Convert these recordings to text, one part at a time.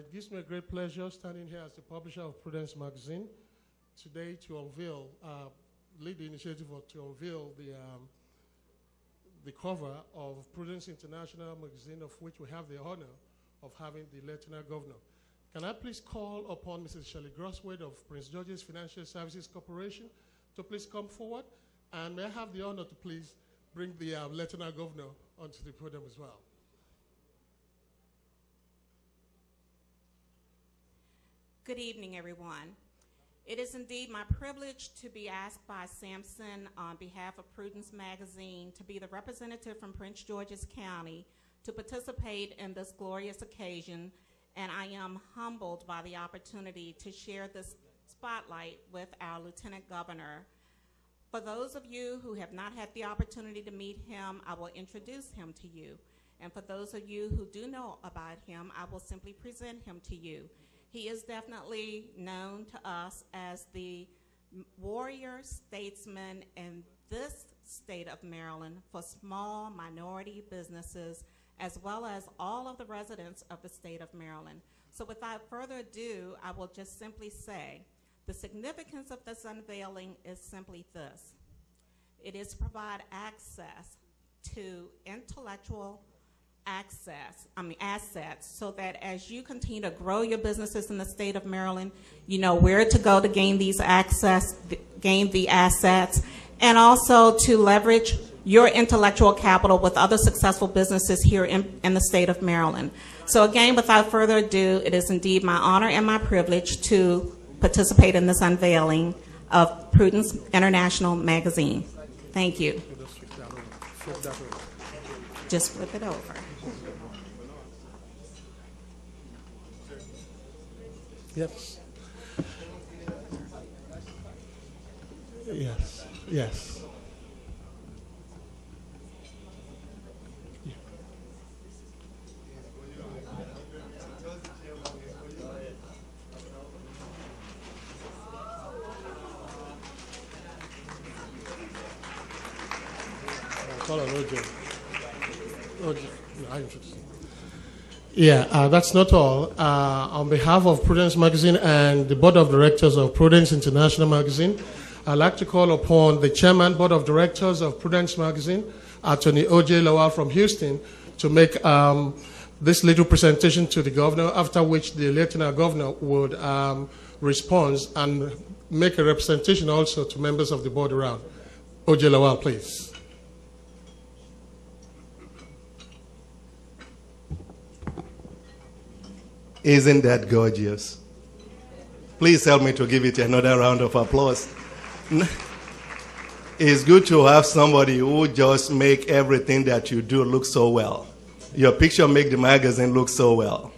It gives me a great pleasure standing here as the publisher of Prudence Magazine today to unveil, lead the initiative to unveil the cover of Prudence International Magazine, of which we have the honor of having the Lieutenant Governor. Can I please call upon Mrs. Shelly of Prince George's Financial Services Corporation to please come forward? And may I have the honor to please bring the Lieutenant Governor onto the podium as well. Good evening, everyone. It is indeed my privilege to be asked by Sampson on behalf of Prudence Magazine to be the representative from Prince George's County to participate in this glorious occasion, and I am humbled by the opportunity to share this spotlight with our Lieutenant Governor. For those of you who have not had the opportunity to meet him, I will introduce him to you. And for those of you who do know about him, I will simply present him to you. He is definitely known to us as the warrior statesman in this state of Maryland for small minority businesses, as well as all of the residents of the state of Maryland. So without further ado, I will just simply say, the significance of this unveiling is simply this. It is to provide access to intellectual assets, so that as you continue to grow your businesses in the state of Maryland, you know where to go to gain the assets, and also to leverage your intellectual capital with other successful businesses here in the state of Maryland. So again, without further ado, it is indeed my honor and my privilege to participate in this unveiling of Prudence International Magazine. Thank you. Just flip it over. Yes. Yes. Yes. Yeah. Call on OJ. Yeah, that's not all. On behalf of Prudence Magazine and the Board of Directors of Prudence International Magazine, I'd like to call upon the Chairman, Board of Directors of Prudence Magazine, Attorney O.J. Lowell from Houston, to make this little presentation to the Governor, after which the Lieutenant Governor would respond and make a representation also to members of the board around. O.J. Lowell, please. Isn't that gorgeous? Please help me to give it another round of applause. It's good to have somebody who just make everything that you do look so well. Your picture make the magazine look so well.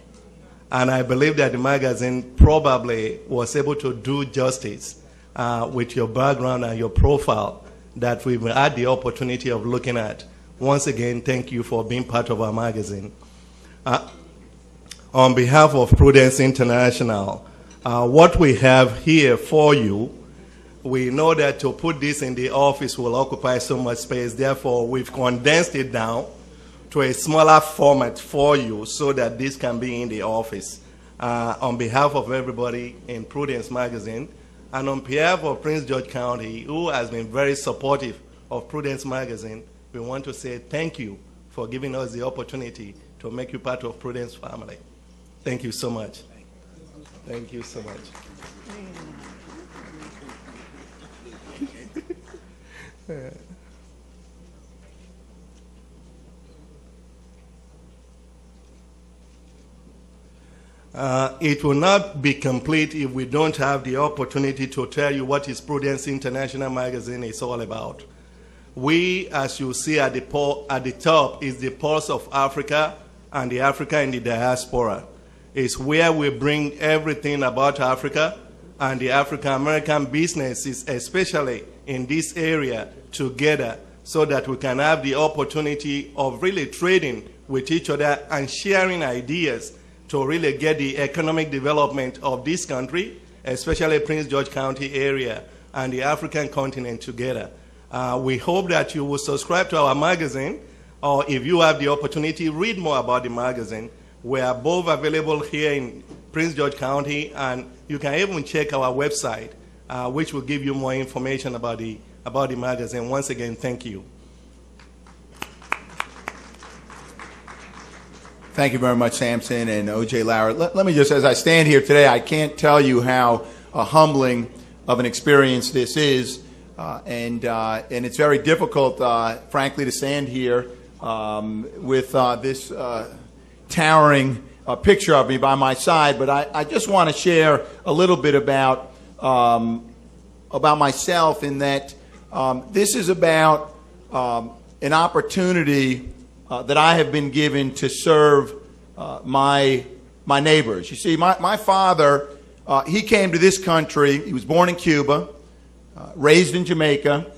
And I believe that the magazine probably was able to do justice with your background and your profile that we've had the opportunity of looking at. Once again, thank you for being part of our magazine. On behalf of Prudence International, what we have here for you, we know that to put this in the office will occupy so much space. Therefore, we've condensed it down to a smaller format for you so that this can be in the office. On behalf of everybody in Prudence Magazine, and on behalf of Prince George County, who has been very supportive of Prudence Magazine, we want to say thank you for giving us the opportunity to make you part of Prudence family. Thank you so much. Thank you so much. It will not be complete if we don't have the opportunity to tell you what is Prudence International Magazine is all about. We, as you see at the top, is the pulse of Africa and the Africa in the diaspora. It's where we bring everything about Africa and the African-American businesses, especially in this area, together so that we can have the opportunity of really trading with each other and sharing ideas to really get the economic development of this country, especially Prince George County area and the African continent together. We hope that you will subscribe to our magazine, or if you have the opportunity, read more about the magazine. We are both available here in Prince George County, and you can even check our website, which will give you more information about the magazine. Once again, thank you. Thank you very much, Samson and O.J. Lauer. Let me just, as I stand here today, I can't tell you how humbling of an experience this is, and it's very difficult, frankly, to stand here with this towering picture of me by my side. But I just want to share a little bit about myself, in that this is about an opportunity that I have been given to serve my neighbors. You see, my father, he came to this country. He was born in Cuba, raised in Jamaica,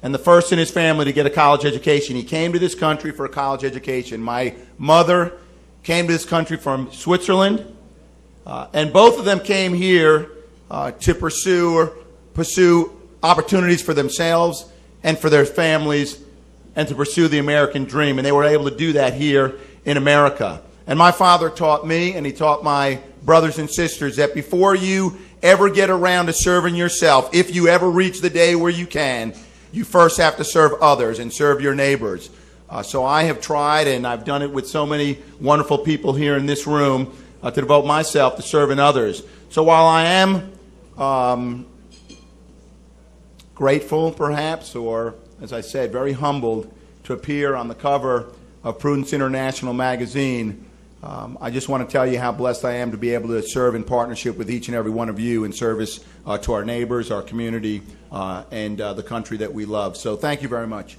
and the first in his family to get a college education. He came to this country for a college education. My mother came to this country from Switzerland, and both of them came here to pursue opportunities for themselves and for their families, and to pursue the American dream. And they were able to do that here in America. And my father taught me, and he taught my brothers and sisters, that before you ever get around to serving yourself, if you ever reach the day where you can, you first have to serve others and serve your neighbors. So I have tried, and I've done it with so many wonderful people here in this room, to devote myself to serving others. So while I am grateful, perhaps, or, as I said, very humbled to appear on the cover of Prudence International Magazine, I just want to tell you how blessed I am to be able to serve in partnership with each and every one of you in service to our neighbors, our community, and the country that we love. So thank you very much.